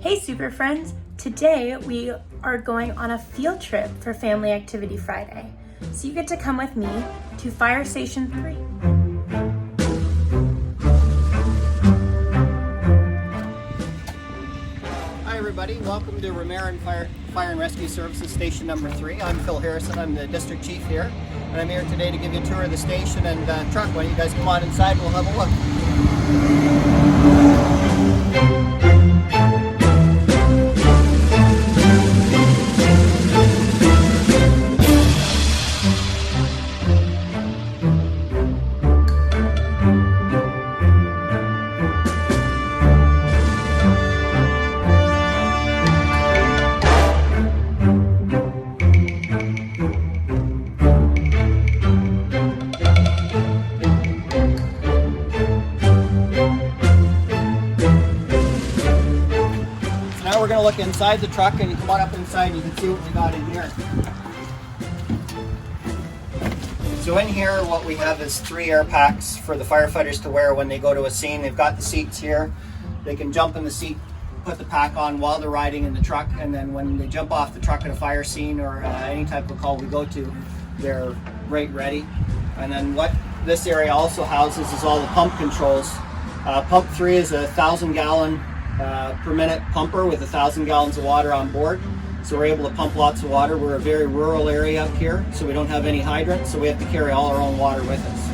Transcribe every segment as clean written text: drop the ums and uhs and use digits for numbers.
Hey Super Friends! Today we are going on a field trip for Family Activity Friday. So you get to come with me to Fire Station 3. Hi everybody, welcome to Ramara Fire and Rescue Services Station number 3. I'm Phil Harrison, I'm the District Chief here. And I'm here today to give you a tour of the station and truck. Why don't you guys come on inside and we'll have a look. Now we're going to look inside the truck, and you come on up inside and you can see what we got in here. So in here what we have is 3 air packs for the firefighters to wear when they go to a scene. They've got the seats here. They can jump in the seat, put the pack on while they're riding in the truck, and then when they jump off the truck at a fire scene or any type of call we go to, they're right ready. And then what this area also houses is all the pump controls. Pump 3 is a 1,000-gallon per minute pumper with 1,000 gallons of water on board. So we're able to pump lots of water. We're a very rural area up here, so we don't have any hydrants, so we have to carry all our own water with us.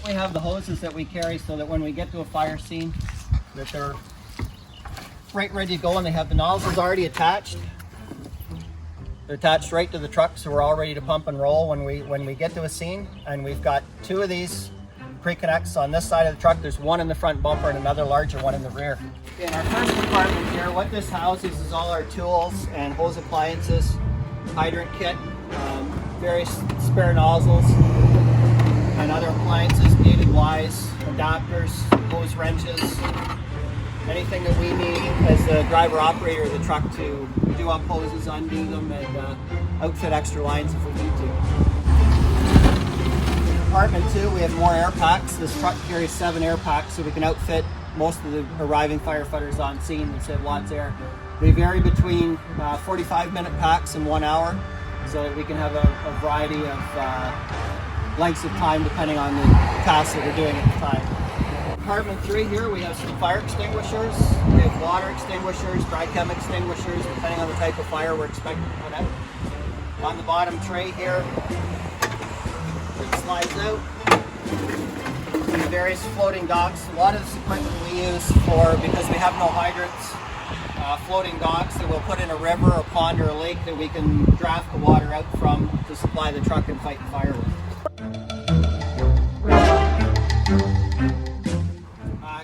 We have the hoses that we carry so that when we get to a fire scene, that they're right ready to go, and they have the nozzles already attached. They're attached right to the truck, so we're all ready to pump and roll when we get to a scene. And we've got 2 of these pre-connects on this side of the truck. There's one in the front bumper and another larger one in the rear. In our first compartment here, what this houses is all our tools and hose appliances, hydrant kit, various spare nozzles, and other appliances, gated wise, adapters, hose wrenches, anything that we need as the driver operator of the truck to do up hoses, undo them, and outfit extra lines if we need to. Compartment 2, we have more air packs. This truck carries 7 air packs, so we can outfit most of the arriving firefighters on scene and save lots of air. They vary between 45-minute packs and 1 hour, so that we can have a variety of lengths of time depending on the tasks that we're doing at the time. Compartment 3 here, we have some fire extinguishers. We have water extinguishers, dry chem extinguishers, depending on the type of fire we're expecting to put out. On the bottom tray here, it slides out. The various floating docks. A lot of this equipment we use because we have no hydrants, floating docks that we'll put in a river, a pond, or a lake that we can draft the water out from to supply the truck and fight the fire with.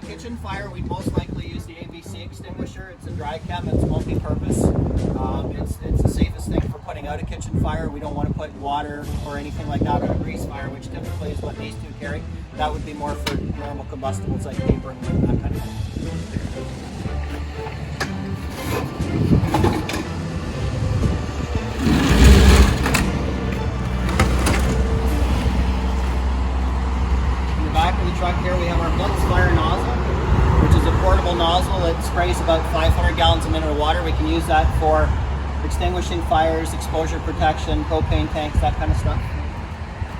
Kitchen fire, we'd most likely use the AVC extinguisher. It's a dry chem, it's multi-purpose. It's the safest thing for putting out a kitchen fire. We don't want to put water or anything like that on a grease fire, which typically is what these 2 carry. That would be more for normal combustibles like paper and that kind of thing. In the back of the truck here, we have our Blitz fire nozzle, which is a portable nozzle that sprays about 500 gallons a minute of water. We can use that for extinguishing fires, exposure protection, propane tanks, that kind of stuff.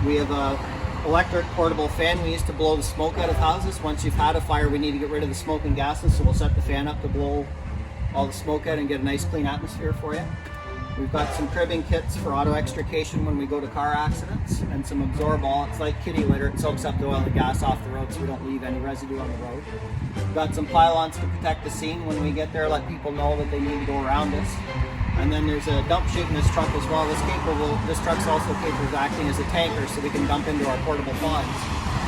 We have a electric portable fan we use to blow the smoke out of houses. Once you've had a fire, we need to get rid of the smoke and gases, so we'll set the fan up to blow all the smoke out and get a nice clean atmosphere for you. We've got some cribbing kits for auto extrication when we go to car accidents, and some Absorbol. It's like kitty litter. It soaks up the oil and gas off the road so we don't leave any residue on the road. We've got some pylons to protect the scene when we get there, let people know that they need to go around us. And then there's a dump chute in this truck as well. This truck's also capable of acting as a tanker, so we can dump into our portable ponds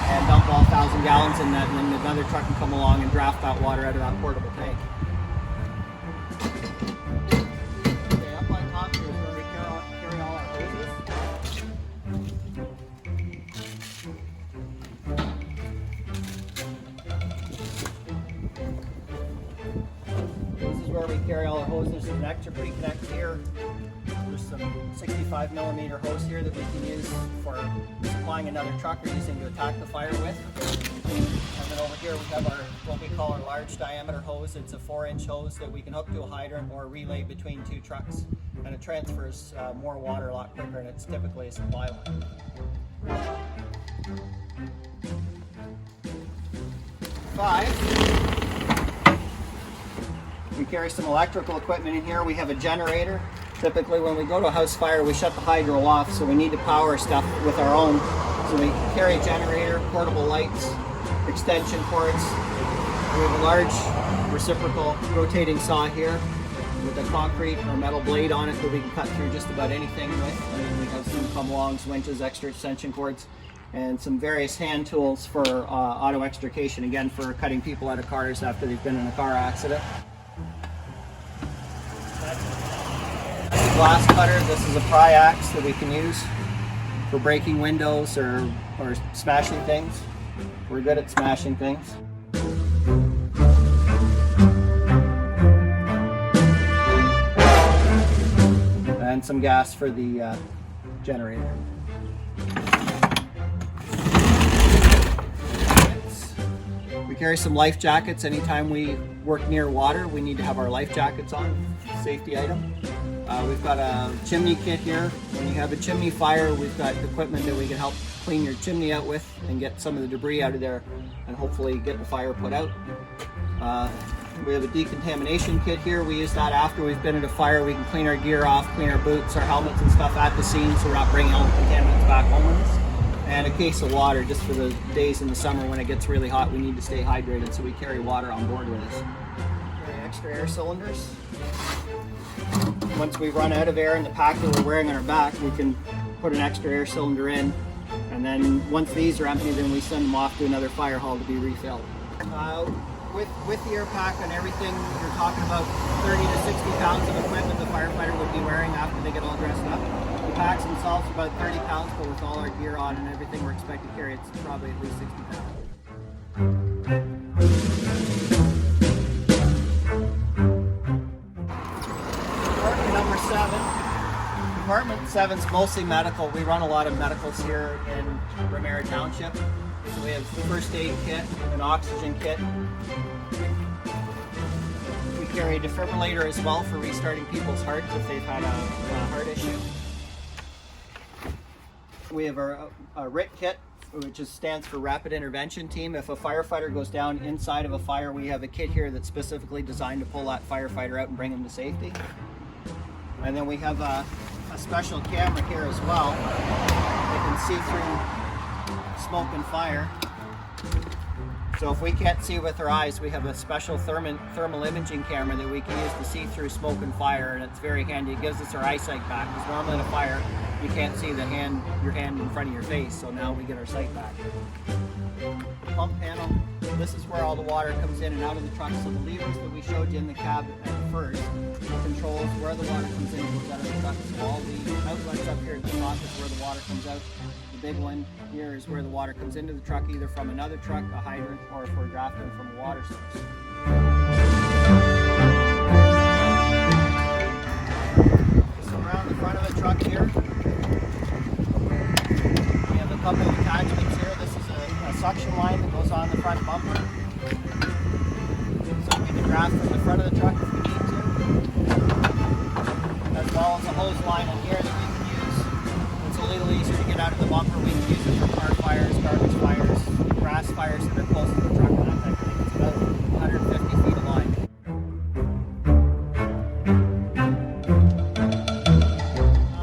and dump all 1,000 gallons in that, and then another truck can come along and draft that water out of that portable tank. Okay, up on top here is where we carry all our hoses. This is where we carry all our hoses. an extra pre-connect here. There's some 65mm hose here that we can use for supplying another truck or using to attack the fire with. And then over here we have our what we call our large diameter hose. It's a 4-inch hose that we can hook to a hydrant or relay between two trucks, and it transfers more water a lot quicker, and it's typically a supply line. 5. We carry some electrical equipment in here. We have a generator. Typically when we go to a house fire, we shut the hydro off, so we need to power stuff with our own. So we carry a generator, portable lights, extension cords. We have a large reciprocal rotating saw here with a concrete or metal blade on it that we can cut through just about anything with. And then we have some come-alongs, winches, extra extension cords, and some various hand tools for auto extrication, again for cutting people out of cars after they've been in a car accident. That's a glass cutter. This is a pry axe that we can use for breaking windows or smashing things. We're good at smashing things. And some gas for the generator. We carry some life jackets. Anytime we work near water, we need to have our life jackets on. Safety item. We've got a chimney kit here. When you have a chimney fire, we've got equipment that we can help clean your chimney out with and get some of the debris out of there and hopefully get the fire put out. We have a decontamination kit here. We use that after we've been at a fire. We can clean our gear off, clean our boots, our helmets and stuff at the scene so we're not bringing all the contaminants back home with us. And a case of water just for the days in the summer when it gets really hot. We need to stay hydrated, so we carry water on board with us. Carry extra air cylinders. Once we run out of air in the pack that we're wearing on our back, we can put an extra air cylinder in. And then once these are empty, then we send them off to another fire hall to be refilled. With the air pack and everything, you're talking about 30 to 60 pounds of equipment the firefighter would be wearing after they get all dressed up. The packs themselves are about 30 pounds, but with all our gear on and everything we're expected to carry, it's probably at least 60 pounds. Department number 7. Department 7 is mostly medical. We run a lot of medicals here in Ramara Township. So we have a first aid kit, an oxygen kit. We carry a defibrillator as well for restarting people's hearts if they've had a heart issue. We have a RIT kit, which stands for Rapid Intervention Team. If a firefighter goes down inside of a fire, we have a kit here that's specifically designed to pull that firefighter out and bring him to safety. And then we have a special camera here as well. You can see through smoke and fire. So if we can't see with our eyes, we have a special thermal imaging camera that we can use to see through smoke and fire, and it's very handy. It gives us our eyesight back, because normally in a fire you can't see your hand in front of your face, so now we get our sight back. Pump panel. This is where all the water comes in and out of the truck, so the levers that we showed you in the cab at first controls where the water comes in and goes out of the truck. So all the outlets up here at the top is where the water comes out. The big one here is where the water comes into the truck, either from another truck, a hydrant, or if we're drafting from a water source. So around the front of the truck here, we have a couple of attachments here. This is a suction line that goes on the front bumper. So we can draft from the front of the truck if we need to. As well as a hose line in here that we can use. It's a little easier to get out of the bumper. We can use it for car fires, garbage fires, grass fires that are close to the truck, and that type of thing. It's about 150 feet of line.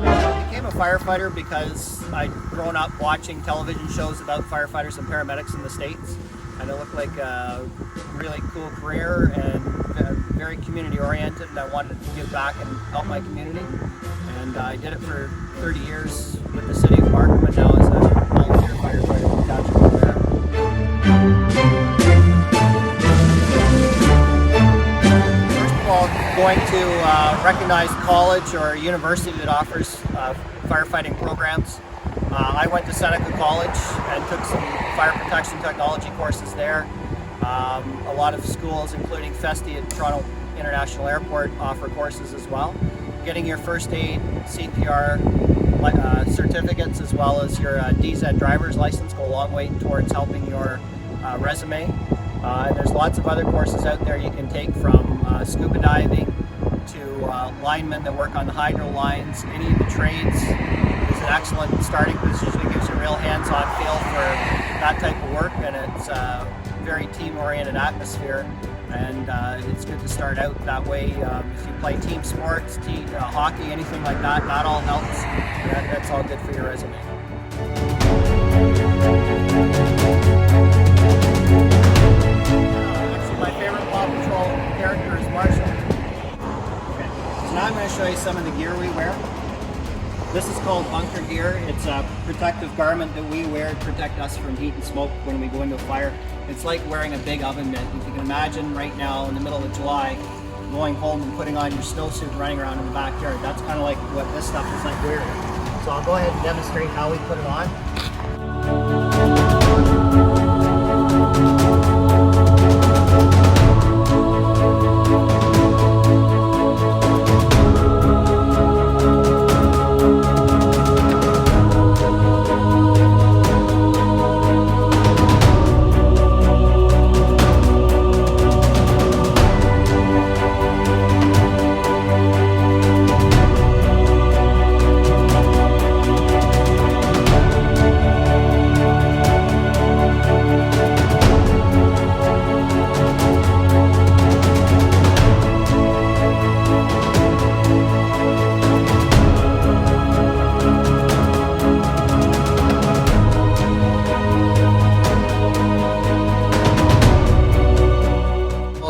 I became a firefighter because I'd grown up watching television shows about firefighters and paramedics in the States, and it looked like a really cool career and very community oriented, and I wanted to give back and help my community. And I did it for 30 years with the city of Markham, and now as a volunteer firefighter with the Township of Ramara. First of all, going to recognized college or university that offers firefighting programs. I went to Seneca College and took some fire protection technology courses there. A lot of schools, including Festi at Toronto International Airport offer courses as well. Getting your first aid, CPR certificates, as well as your DZ driver's license go a long way towards helping your resume. And there's lots of other courses out there you can take, from scuba diving to linemen that work on the hydro lines. Any of the trades is an excellent starting position. It gives you a real hands-on feel for that type of work, and it's a very team-oriented atmosphere. And it's good to start out that way. If you play team sports, hockey, anything like that, that all helps. That's all good for your resume. Actually, my favorite Paw Patrol character is Marshall. Okay. So now I'm going to show you some of the gear we wear. This is called bunker gear. It's a protective garment that we wear to protect us from heat and smoke when we go into a fire. It's like wearing a big oven mitt. If you can imagine right now in the middle of July, going home and putting on your snowsuit and running around in the backyard. That's kind of like what this stuff is like wearing. So I'll go ahead and demonstrate how we put it on.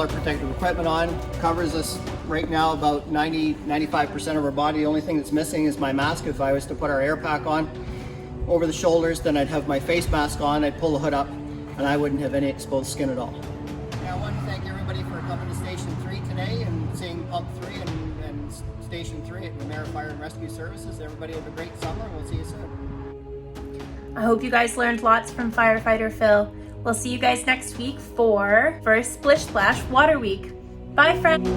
Protective equipment on, covers us right now about 90-95% of our body. The only thing that's missing is my mask. If I was to put our air pack on over the shoulders, then I'd have my face mask on, I'd pull the hood up, and I wouldn't have any exposed skin at all. I want to thank everybody for coming to Station 3 today and seeing Pump 3 and Station 3 at Ramara Fire and Rescue Services. Everybody have a great summer. We'll see you soon. I hope you guys learned lots from Firefighter Phil. We'll see you guys next week for First Splish Splash Water Week. Bye, friends.